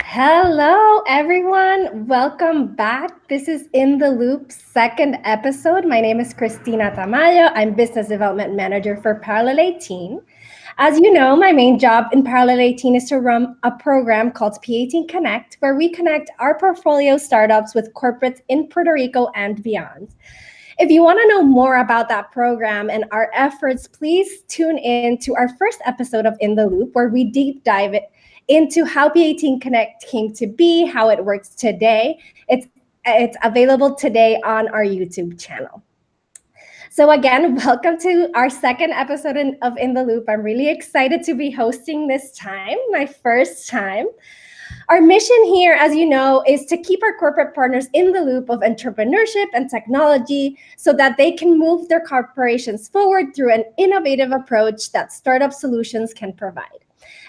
Hello, everyone. Welcome back. This is In the Loop second episode. My name is Cristina Tamayo. I'm Business Development Manager for Parallel 18. As you know, my main job in Parallel 18 is to run a program called P18 Connect, where we connect our portfolio startups with corporates in Puerto Rico and beyond. If you want to know more about that program and our efforts, please tune in to our first episode of In the Loop, where we deep dive into how P18 Connect came to be, how it works today. It's available today on our YouTube channel. So again, welcome to our second episode of In the Loop. I'm really excited to be hosting this time, my first time. Our mission here, as you know, is to keep our corporate partners in the loop of entrepreneurship and technology so that they can move their corporations forward through an innovative approach that startup solutions can provide.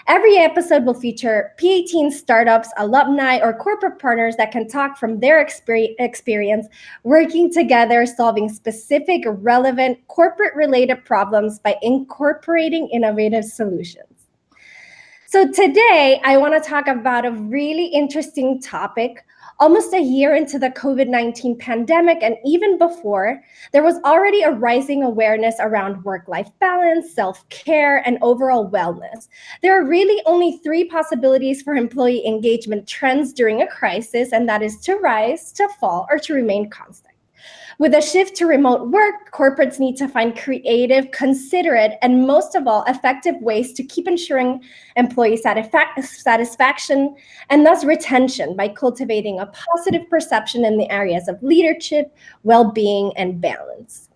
Every episode will feature P18 startups, alumni, or corporate partners that can talk from their experience working together, solving specific, relevant, corporate-related problems by incorporating innovative solutions. So today, I want to talk about a really interesting topic. Almost a year into the COVID-19 pandemic, and even before, there was already a rising awareness around work-life balance, self-care, and overall wellness. There are really only three possibilities for employee engagement trends during a crisis, and that is to rise, to fall, or to remain constant. With a shift to remote work, corporates need to find creative, considerate, and most of all, effective ways to keep ensuring employee satisfaction and thus retention by cultivating a positive perception in the areas of leadership, well-being, and balance.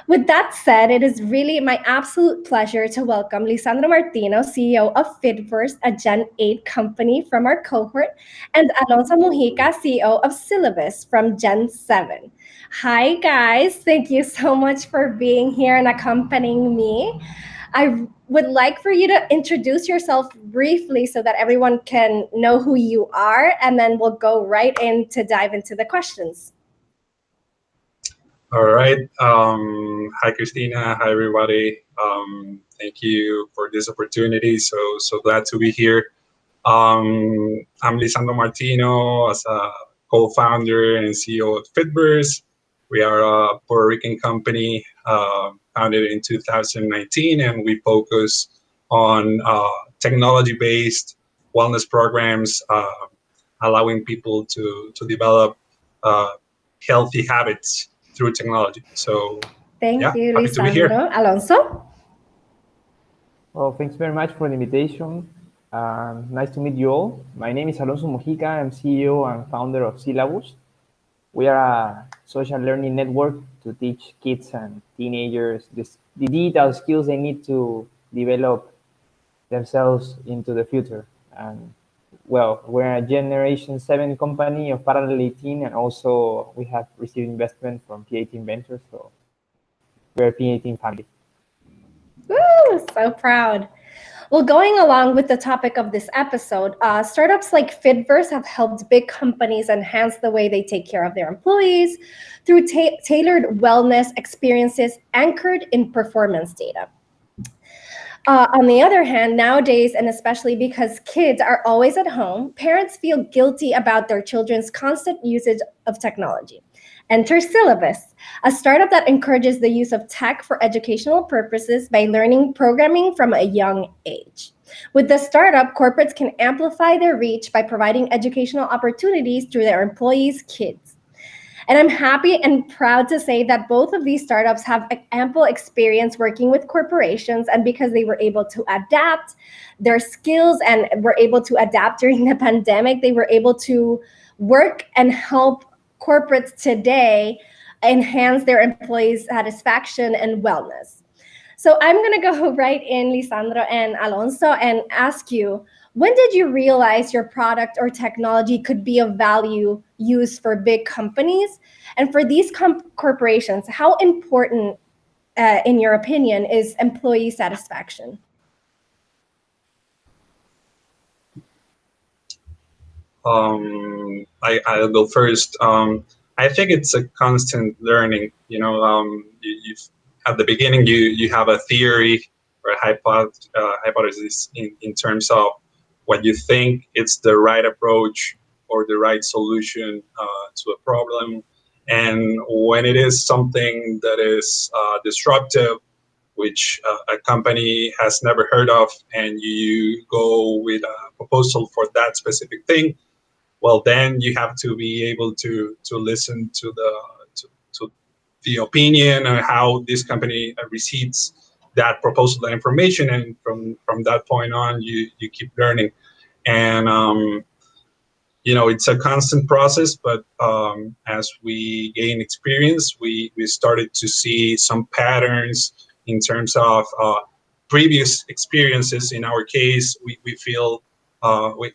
With that said, it is really my absolute pleasure to welcome Lisandro Martino, CEO of Fitverz, a Gen 8 company from our cohort, and Alonso Mujica, CEO of Silabuz from Gen 7. Hi, guys. Thank you so much for being here and accompanying me. I would like for you to introduce yourself briefly so that everyone can know who you are, and then we'll go right in to dive into the questions. All right. Hi, Cristina. Hi, everybody. Thank you for this opportunity. So glad to be here. I'm Lisandro Martino, as a co-founder and CEO of Fitverz. We are a Puerto Rican company founded in 2019, and we focus on technology-based wellness programs, allowing people to develop healthy habits through technology. So Thank you, happy to be here. Lisandro. Alonso? Well, thanks very much for the invitation. Nice to meet you all. My name is Alonso Mujica. I'm CEO and founder of Silabuz. We are a social learning network to teach kids and teenagers the digital skills they need to develop themselves into the future. And well, we're a Generation 7 company of Parallel 18, and also we have received investment from P18 Ventures, so we're a P18 family. Woo, so proud. Well, going along with the topic of this episode, startups like Fitverz have helped big companies enhance the way they take care of their employees through tailored wellness experiences anchored in performance data. On the other hand, nowadays, and especially because kids are always at home, parents feel guilty about their children's constant usage of technology. Enter Silabuz, a startup that encourages the use of tech for educational purposes by learning programming from a young age. With the startup, corporates can amplify their reach by providing educational opportunities to their employees' kids. And I'm happy and proud to say that both of these startups have ample experience working with corporations, and because they were able to adapt their skills and were able to adapt during the pandemic, they were able to work and help corporates today enhance their employees' satisfaction and wellness. So I'm going to go right in, Lisandro and Alonso, and ask you, when did you realize your product or technology could be of value used for big companies? And for these corporations, how important, in your opinion, is employee satisfaction? I'll go first. I think it's a constant learning. You at the beginning, you have a theory or a hypothesis in terms of what you think it's the right approach or the right solution to a problem. And when it is something that is disruptive, which a company has never heard of, and you go with a proposal for that specific thing, well, then you have to be able to listen to the opinion and how this company receives that proposal, that information, and from that point on, you keep learning. And it's a constant process, but as we gain experience, we started to see some patterns in terms of previous experiences. In our case, we feel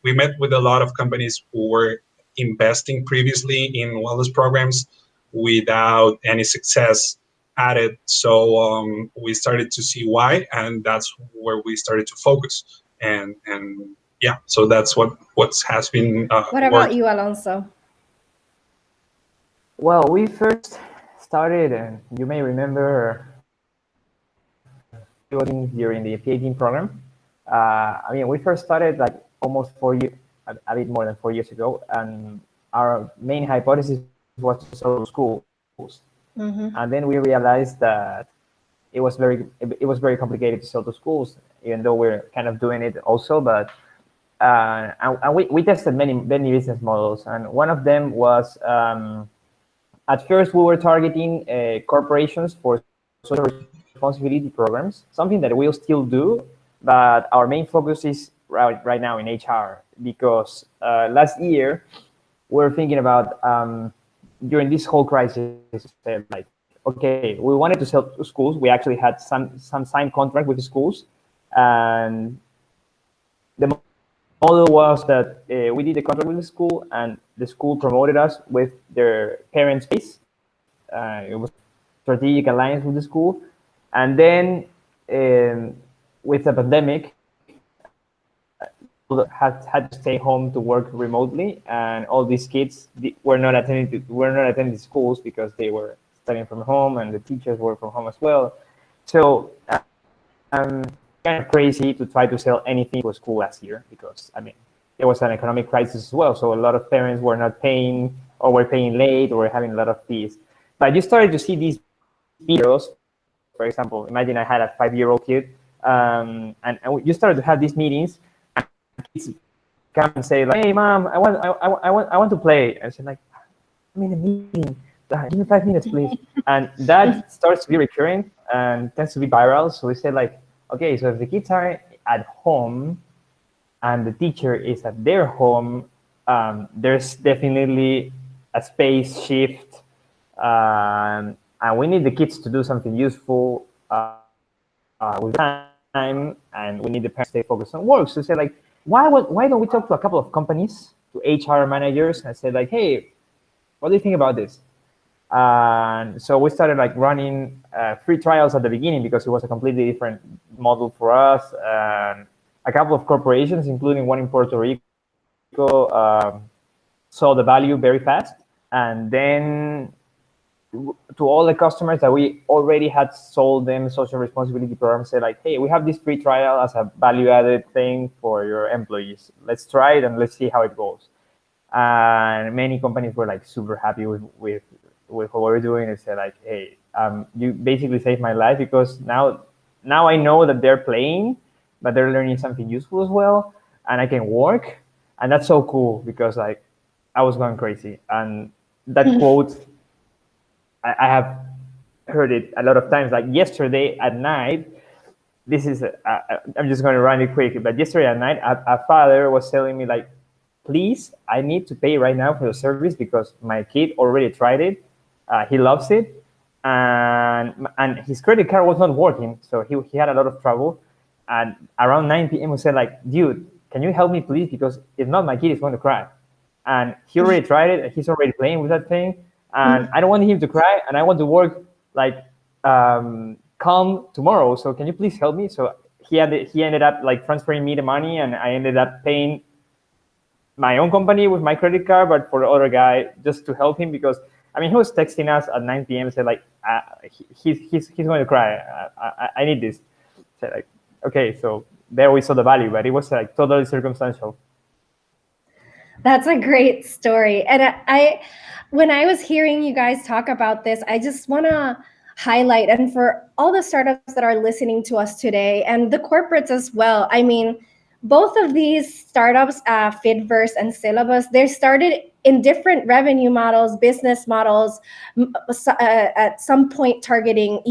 we met with a lot of companies who were investing previously in wellness programs without any success at it. So we started to see why, and that's where we started to focus. And yeah, so that's what has been What about working. you, Alonso? Well, we first started, and you may remember pivoting during the PhD program. I mean, we first started like almost 4 years, a bit more than 4 years ago, and our main hypothesis was to sell to schools. Mm-hmm. And then we realized that it was very complicated to sell to schools, even though we're kind of doing it also. But and we tested many business models, and one of them was at first we were targeting corporations for social responsibility programs, something that we'll still do, but our main focus is right now in HR, because last year we were thinking about during this whole crisis, like, okay, we wanted to sell to schools. We actually had some signed contract with the schools, and the model was that we did the contract with the school, and the school promoted us with their parent space. It was strategic alliance with the school, and then with the pandemic, had to stay home to work remotely, and all these kids were not attending schools because they were studying from home, and the teachers were from home as well. So kind of crazy to try to sell anything to a school last year, because I mean there was an economic crisis as well, so a lot of parents were not paying, or were paying late, or were having a lot of fees. But you started to see these videos. For example, imagine I had a 5-year-old kid, and you started to have these meetings, and kids come and say like, "Hey, mom, I want to play." And I said like, "I'm in a meeting. Give me 5 minutes, please." And that starts to be recurring and tends to be viral. So we said like, okay, so if the kids are at home and the teacher is at their home, there's definitely a space shift, and we need the kids to do something useful with time, and we need the parents to stay focused on work. So say like, why don't we talk to a couple of companies, to HR managers, and say like, hey, what do you think about this? And so we started like running free trials at the beginning, because it was a completely different model for us. And a couple of corporations, including one in Puerto Rico, saw the value very fast. And then to all the customers that we already had sold them social responsibility programs, say like, hey, we have this free trial as a value-added thing for your employees. Let's try it and let's see how it goes. And many companies were like super happy with what we're doing, and said like, hey, you basically saved my life, because now I know that they're playing, but they're learning something useful as well, and I can work. And that's so cool, because like I was going crazy. And that quote, I have heard it a lot of times. Like yesterday at night, this is I'm just going to run it quick, but yesterday at night, a father was telling me like, please, I need to pay right now for the service, because my kid already tried it. He loves it, and his credit card was not working, so he had a lot of trouble. And around 9 p.m. we said like, dude, can you help me please, because if not, my kid is going to cry. And he already tried it, and he's already playing with that thing, and I don't want him to cry, and I want to work like calm tomorrow, so can you please help me? So he ended up like transferring me the money, and I ended up paying my own company with my credit card, but for the other guy, just to help him, because I mean, he was texting us at 9 p.m. said like, he's going to cry. I need this. Said like, okay, so there we saw the value, but it was like totally circumstantial. That's a great story. And when I was hearing you guys talk about this, I just want to highlight, and for all the startups that are listening to us today and the corporates as well. I mean, both of these startups, Fitverz and Silabuz, they started in different revenue models, business models, at some point targeting,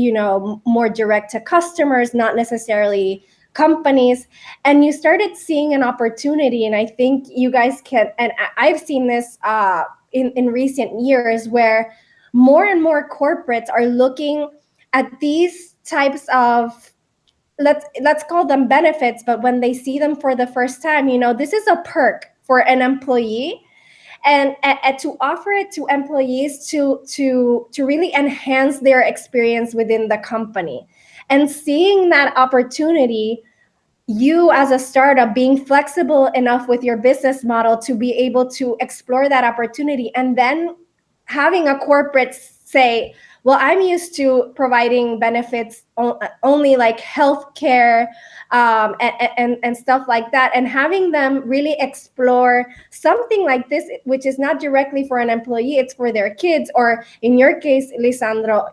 more direct to customers, not necessarily companies, and you started seeing an opportunity. And I think you guys can, and I've seen this in recent years, where more and more corporates are looking at these types of, let's call them benefits, but when they see them for the first time, this is a perk for an employee, and to offer it to employees to really enhance their experience within the company. And seeing that opportunity, you as a startup being flexible enough with your business model to be able to explore that opportunity, and then having a corporate say, well, I'm used to providing benefits only like healthcare, and stuff like that, and having them really explore something like this, which is not directly for an employee, it's for their kids, or in your case, Lisandro,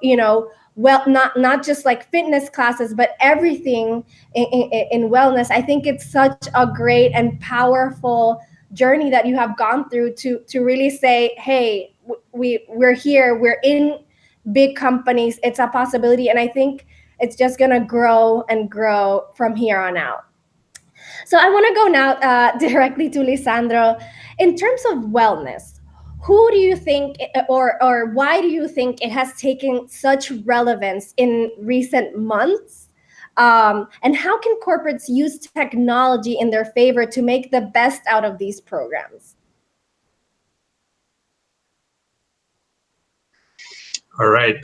well, not just like fitness classes, but everything in wellness. I think it's such a great and powerful journey that you have gone through to really say, hey, we're here, we're in big companies, it's a possibility. And I think it's just going to grow and grow from here on out. So I want to go now directly to Lisandro. In terms of wellness, who do you think, or why do you think it has taken such relevance in recent months? And how can corporates use technology in their favor to make the best out of these programs? All right,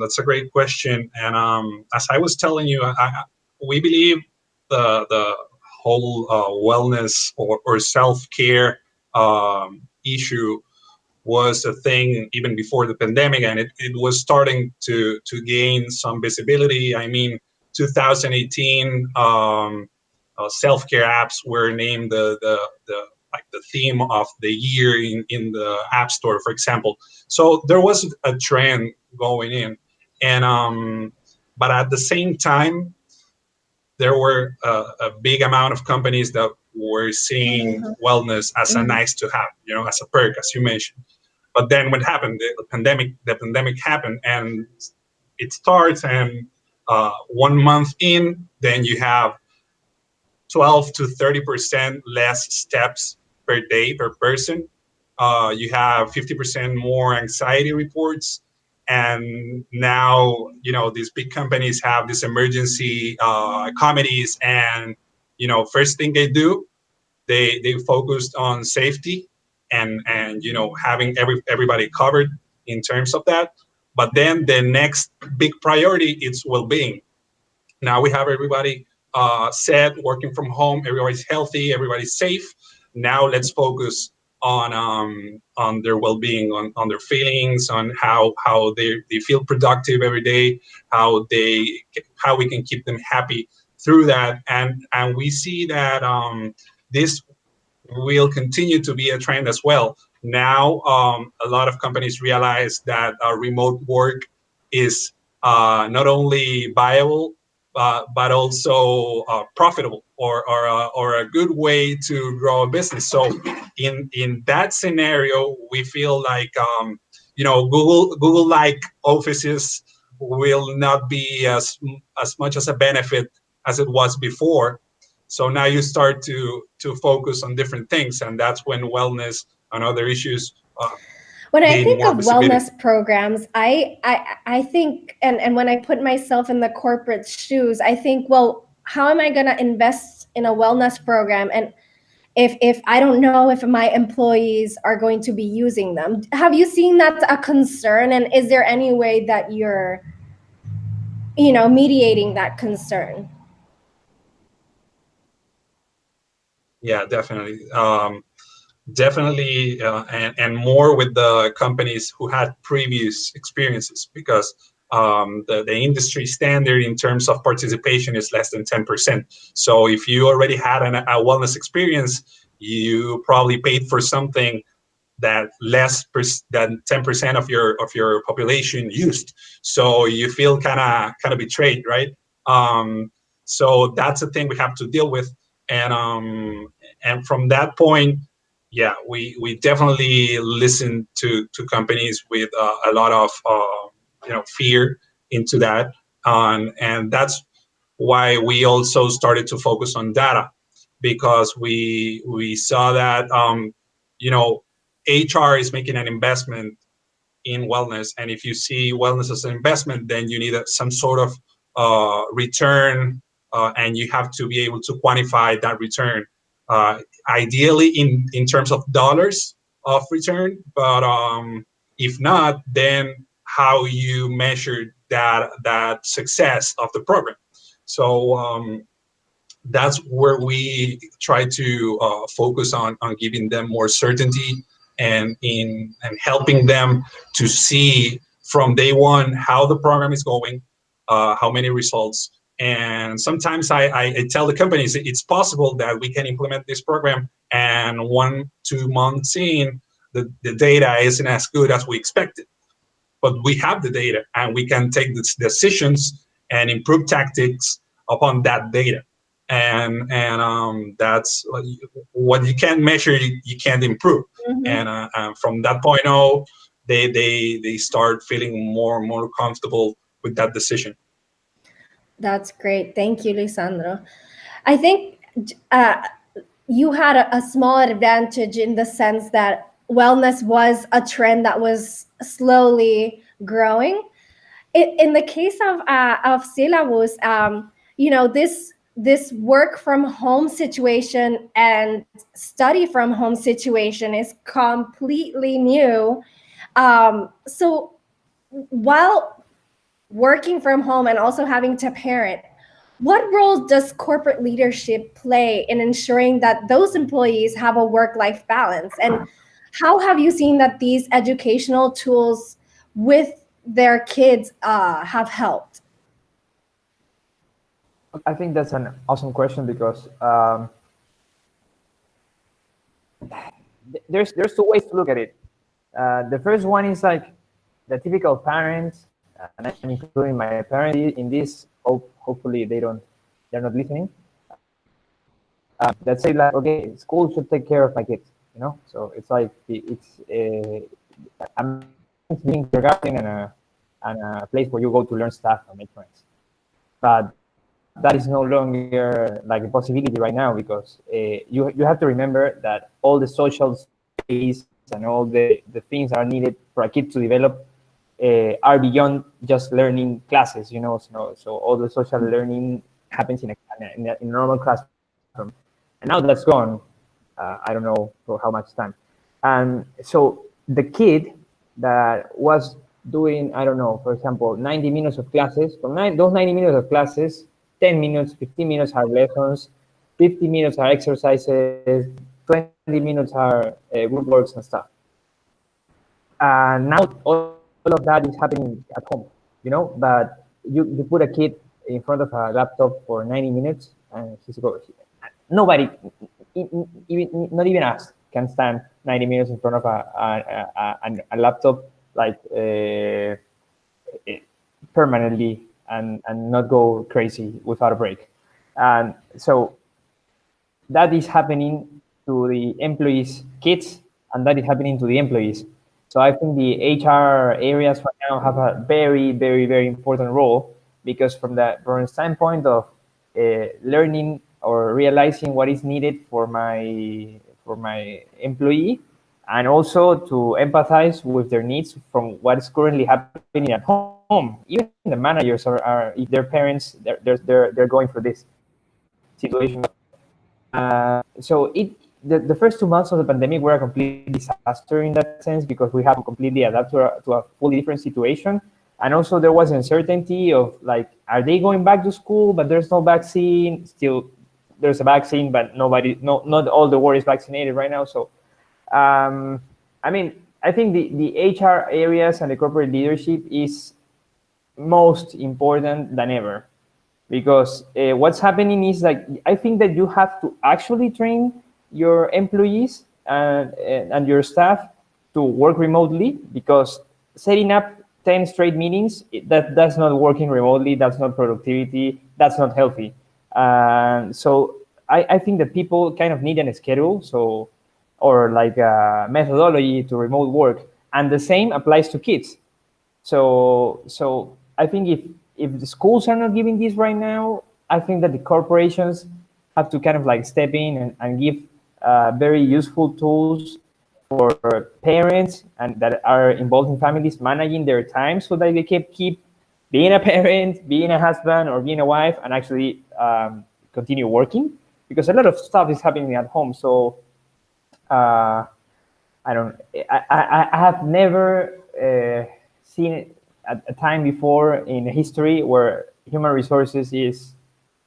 that's a great question. And as I was telling you, we believe the whole wellness or self-care issue was a thing even before the pandemic, and it was starting to gain some visibility. I mean, 2018, self-care apps were named the theme of the year in the App Store, for example. So there was a trend going in, and but at the same time, there were a big amount of companies that were seeing wellness as a nice to have, as a perk, as you mentioned. But then what happened? The pandemic happened, and it starts, and 1 month in, then you have 12 to 30% less steps per day per person. You have 50% more anxiety reports. And now, these big companies have these emergency committees, and, first thing they do, they focused on safety and having everybody covered in terms of that. But then the next big priority is well-being. Now we have everybody set, working from home, everybody's healthy, everybody's safe. Now let's focus on their well-being, on their feelings, on how they feel productive every day, how we can keep them happy through that. And we see that this will continue to be a trend as well. Now, a lot of companies realize that remote work is not only viable, but also profitable, or a good way to grow a business. So in that scenario, we feel like Google like offices will not be as much as a benefit as it was before. So now you start to focus on different things, and that's when wellness and other issues when I think of wellness programs, I think, and when I put myself in the corporate shoes, I think, well, how am I going to invest in a wellness program? And if I don't know if my employees are going to be using them. Have you seen that a concern? And is there any way that you're, mediating that concern? Yeah, definitely. Definitely, and more with the companies who had previous experiences, because The industry standard in terms of participation is less than 10%. So if you already had a wellness experience, you probably paid for something that less than 10% of your population used. So you feel kind of betrayed, right? So that's a thing we have to deal with, and from that point, yeah, we definitely listen to companies with a lot of fear into that, and that's why we also started to focus on data, because we saw that HR is making an investment in wellness, and if you see wellness as an investment, then you need some sort of return, and you have to be able to quantify that return, ideally in terms of dollars of return, but if not, then how you measure that success of the program. So that's where we try to focus on giving them more certainty, and helping them to see from day one how the program is going, how many results. And sometimes I tell the companies it's possible that we can implement this program, and 1-2 months in, the data isn't as good as we expected. But we have the data, and we can take the decisions and improve tactics upon that data. And that's what you can't measure, you can't improve. Mm-hmm. And from that point on, they start feeling more and more comfortable with that decision. That's great. Thank you, Lisandro. I think uh, you had a small advantage in the sense that wellness was a trend that was slowly growing. In the case of Silabuz, this work from home situation and study from home situation is completely new. So while working from home and also having to parent, what role does corporate leadership play in ensuring that those employees have a work-life balance? And how have you seen that these educational tools with their kids have helped? I think that's an awesome question because there's two ways to look at it. The first one is like the typical parents, and I'm including my parents in this. Hopefully they're not listening. That say like, okay, school should take care of my kids, So it's like I'm being kindergarten and a place where you go to learn stuff and make friends, but that is no longer like a possibility right now, because you have to remember that all the social space and all the things that are needed for a kid to develop are beyond just learning classes, So all the social learning happens in a normal classroom, and now that's gone. I don't know for how much time, and so the kid that was doing, I don't know, for example, 90 minutes of classes, from those 90 minutes of classes, 10 minutes, 15 minutes are lessons, 50 minutes are exercises, 20 minutes are group works and stuff. Now all of that is happening at home, but you put a kid in front of a laptop for 90 minutes and he's going. Nobody, not even us, can stand 90 minutes in front of a laptop like permanently and not go crazy without a break. And so that is happening to the employees' kids, and that is happening to the employees. So I think the HR areas right now have a very, very, very important role, because from the standpoint of learning or realizing what is needed for my employee, and also to empathize with their needs from what is currently happening at home. Even the managers are if their parents they're going through this situation. So the first 2 months of the pandemic were a complete disaster in that sense, because we have to completely adapt to a fully different situation. And also there was uncertainty of like, are they going back to school? But there's no vaccine. Still, there's a vaccine, but not all the world is vaccinated right now. So, I mean, I think the HR areas and the corporate leadership is most important than ever, because what's happening is, like, I think that you have to actually train your employees and your staff to work remotely, because setting up 10 straight meetings, that's not working remotely, that's not productivity, that's not healthy. So I think that people kind of need a schedule, so, or like a methodology to remote work, and the same applies to kids. So I think if the schools are not giving this right now, I think that the corporations have to kind of like step in and give very useful tools for parents and that are involved in families managing their time, so that they can keep being a parent, being a husband, or being a wife, and actually continue working, because a lot of stuff is happening at home. So uh, I don't. I have never seen a time before in history where human resources is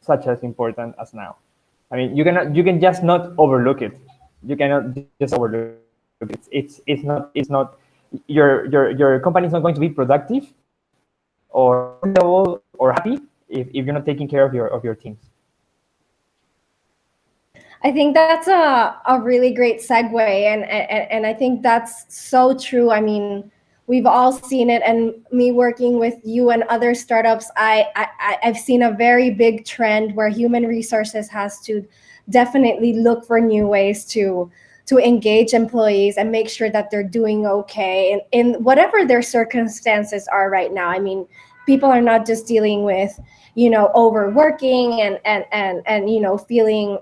such as important as now. I mean, you can just not overlook it. You cannot just overlook it. It's not your company is not going to be productive or profitable or happy if you're not taking care of your teams. I think that's a really great segue, and I think that's so true. I mean, we've all seen it, and me working with you and other startups, I've seen a very big trend where human resources has to definitely look for new ways to engage employees and make sure that they're doing okay in whatever their circumstances are right now. I mean, people are not just dealing with overworking and feeling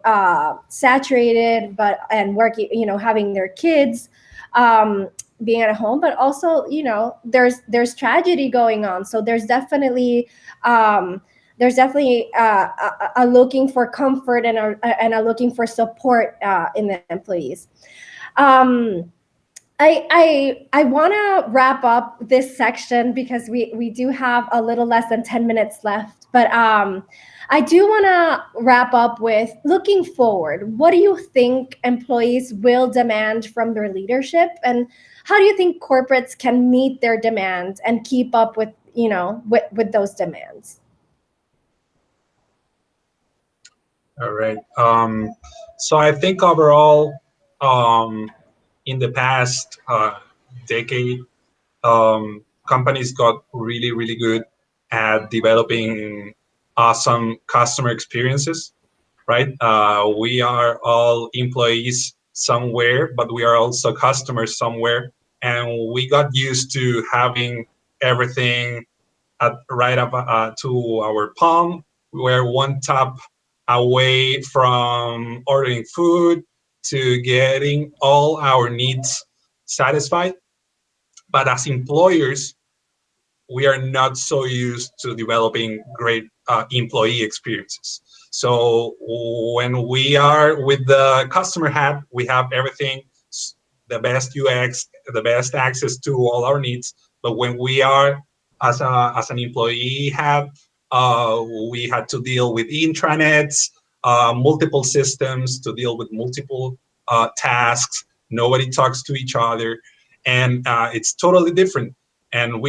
saturated, but and working, having their kids, being at home, but also there's tragedy going on. So there's definitely a looking for comfort and a looking for support in the employees. um, I want to wrap up this section because we do have a little less than 10 minutes left. But I do want to wrap up with looking forward. What do you think employees will demand from their leadership, and how do you think corporates can meet their demands and keep up with with those demands? All right. So I think overall, in the past decade, companies got really, really good at developing awesome customer experiences, right? We are all employees somewhere, but we are also customers somewhere. And we got used to having everything right up to our palm. We're one tap away from ordering food to getting all our needs satisfied. But as employers, we are not so used to developing great employee experiences. So when we are with the customer hat, we have everything, the best UX, the best access to all our needs. But when we are as an employee hat, we had to deal with intranets, multiple systems to deal with multiple tasks. Nobody talks to each other, and it's totally different. And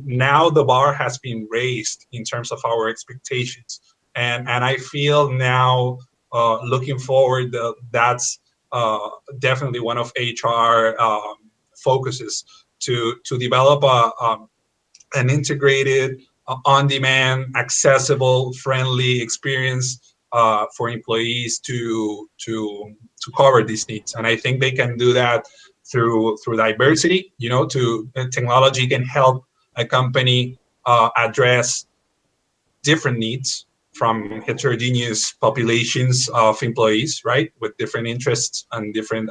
now the bar has been raised in terms of our expectations, and I feel now looking forward that's definitely one of HR focuses to develop an integrated, on-demand, accessible, friendly experience for employees to cover these needs. And I think they can do that through diversity. Technology can help a company address different needs from heterogeneous populations of employees, right, with different interests and different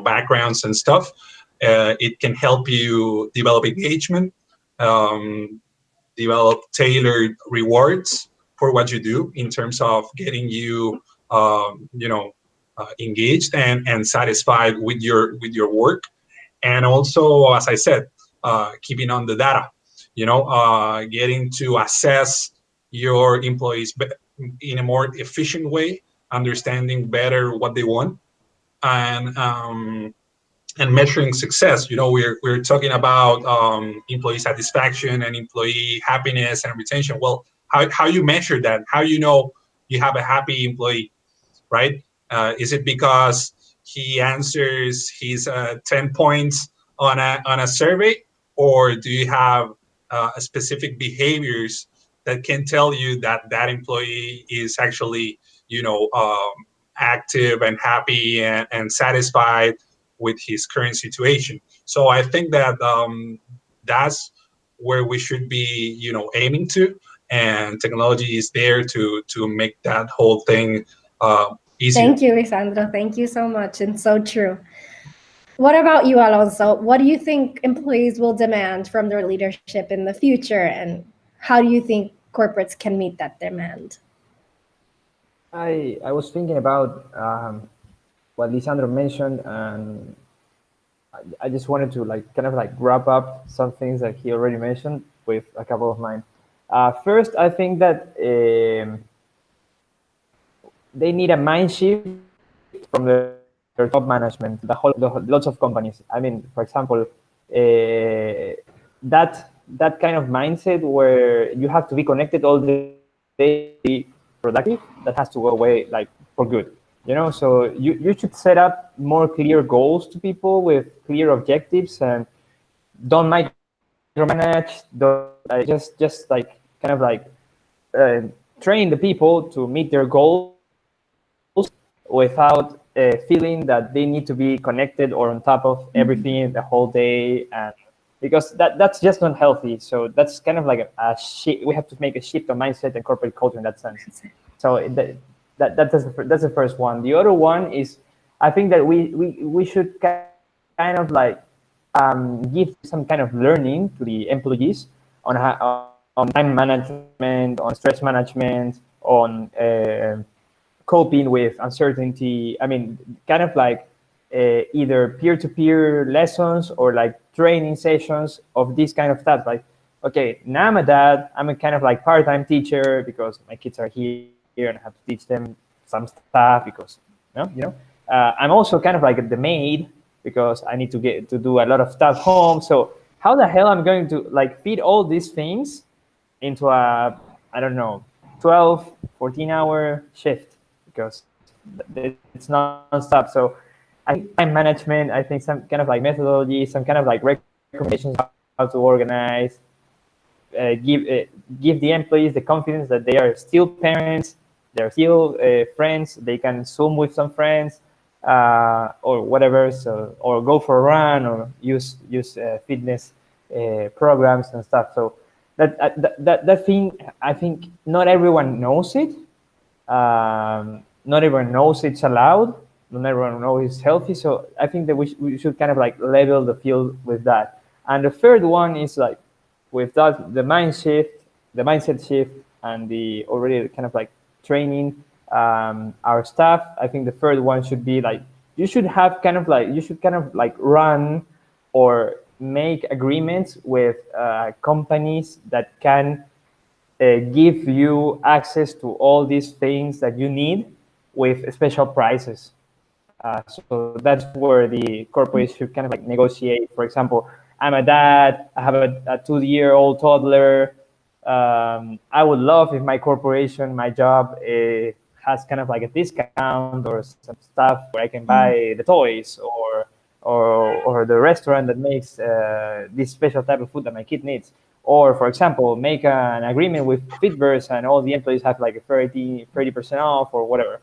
backgrounds and stuff. It can help you develop engagement, um, develop tailored rewards for what you do in terms of getting you, engaged and satisfied with your work, and also, as I said, keeping on the data. Getting to assess your employees in a more efficient way, understanding better what they want, and and measuring success. We're talking about employee satisfaction and employee happiness and retention. Well, how you measure that? How you know you have a happy employee, right? Is it because he answers his 10 points on a survey, or do you have specific behaviors that can tell you that that employee is actually, active and happy and satisfied with his current situation? So I think that that's where we should be, aiming to, and technology is there to make that whole thing easier. Thank you, Lisandro. Thank you so much, and so true. What about you, Alonso? What do you think employees will demand from their leadership in the future, and how do you think corporates can meet that demand? I was thinking about what Lisandro mentioned, and I just wanted to kind of wrap up some things that he already mentioned with a couple of mine. First, I think that they need a mind shift from their top management, lots of companies. I mean, for example, that kind of mindset where you have to be connected all day, productive, that has to go away for good. So you should set up more clear goals to people with clear objectives, and don't micromanage. Don't just kind of train the people to meet their goals without feeling that they need to be connected or on top of everything the whole day, and because that's just not healthy. So that's kind of like a shift. We have to make a shift of mindset and corporate culture in that sense. So that's the first one. The other one is, I think that we should kind of give some kind of learning to the employees on on time management, on stress management, on coping with uncertainty. I mean, kind of either peer-to-peer lessons or training sessions of this kind of stuff. Okay, now I'm a dad. I'm a kind of part-time teacher because my kids are here and I have to teach them some stuff because, I'm also kind of the maid because I need to get to do a lot of stuff home. So how the hell I'm going to fit all these things into a, I don't know, 12, 14-hour shift, because it's non-stop. So I think time management, I think some kind of methodology, some kind of recommendations how to organize, give the employees the confidence that they are still parents, they're still friends, they can Zoom with some friends, or whatever. So, or go for a run, or use fitness programs and stuff. So that thing, I think not everyone knows it. Not everyone knows it's allowed. Not everyone knows it's healthy. So I think that we should kind of level the field with that. And the third one is with that, the mindset shift, and the already kind of training our staff. I think the third one should be you should run or make agreements with companies that can give you access to all these things that you need with special prices. So that's where the corporates should kind of negotiate. For example, I'm a dad, I have a 2-year-old toddler. I would love if my corporation, my job has kind of a discount or some stuff where I can buy the toys or the restaurant that makes this special type of food that my kid needs. Or, for example, make an agreement with Fitverz and all the employees have a 30% off or whatever.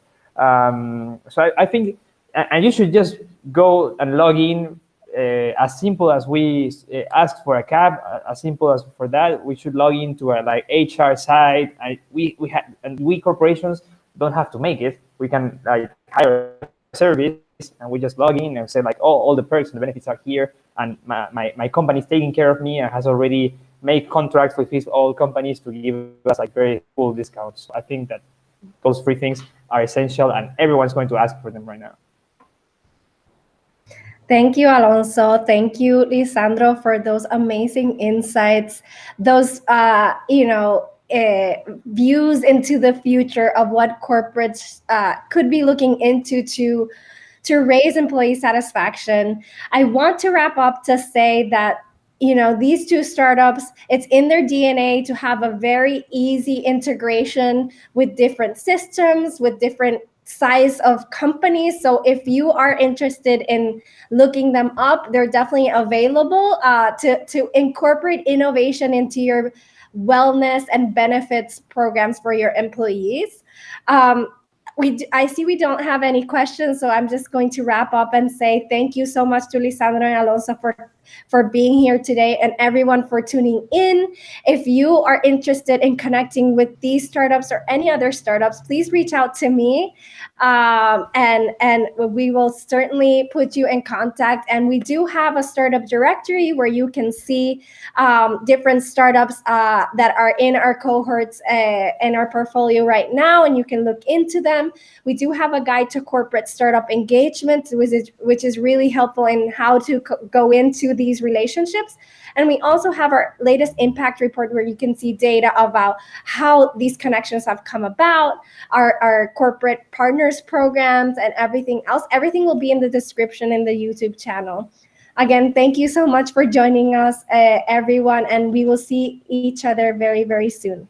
So I think, and you should just go and log in as simple as we ask for a cab, as simple as for that, we should log into a HR site. We corporations don't have to make it. We can hire a service and we just log in and say all the perks and the benefits are here, and my company is taking care of me and has already made contracts with all companies to give us very cool discounts. So I think that those 3 things are essential, and everyone's going to ask for them right now. Thank you, Alonso. Thank you, Lisandro, for those amazing insights, those views into the future of what corporates could be looking into to to raise employee satisfaction. I want to wrap up to say that, you know, these two startups, it's in their DNA to have a very easy integration with different systems, with different size of companies. So if you are interested in looking them up, they're definitely available to incorporate innovation into your wellness and benefits programs for your employees. I see we don't have any questions, so I'm just going to wrap up and say thank you so much to Lisandro and Alonso for being here today, and everyone for tuning in. If you are interested in connecting with these startups or any other startups, please reach out to me, and we will certainly put you in contact. And we do have a startup directory where you can see different startups that are in our cohorts in our portfolio right now, and you can look into them. We do have a guide to corporate startup engagement, which is really helpful in how to go into these relationships. And we also have our latest impact report where you can see data about how these connections have come about, our corporate partners programs, and everything else. Everything will be in the description in the YouTube channel. Again, thank you so much for joining us, everyone, and we will see each other very, very soon.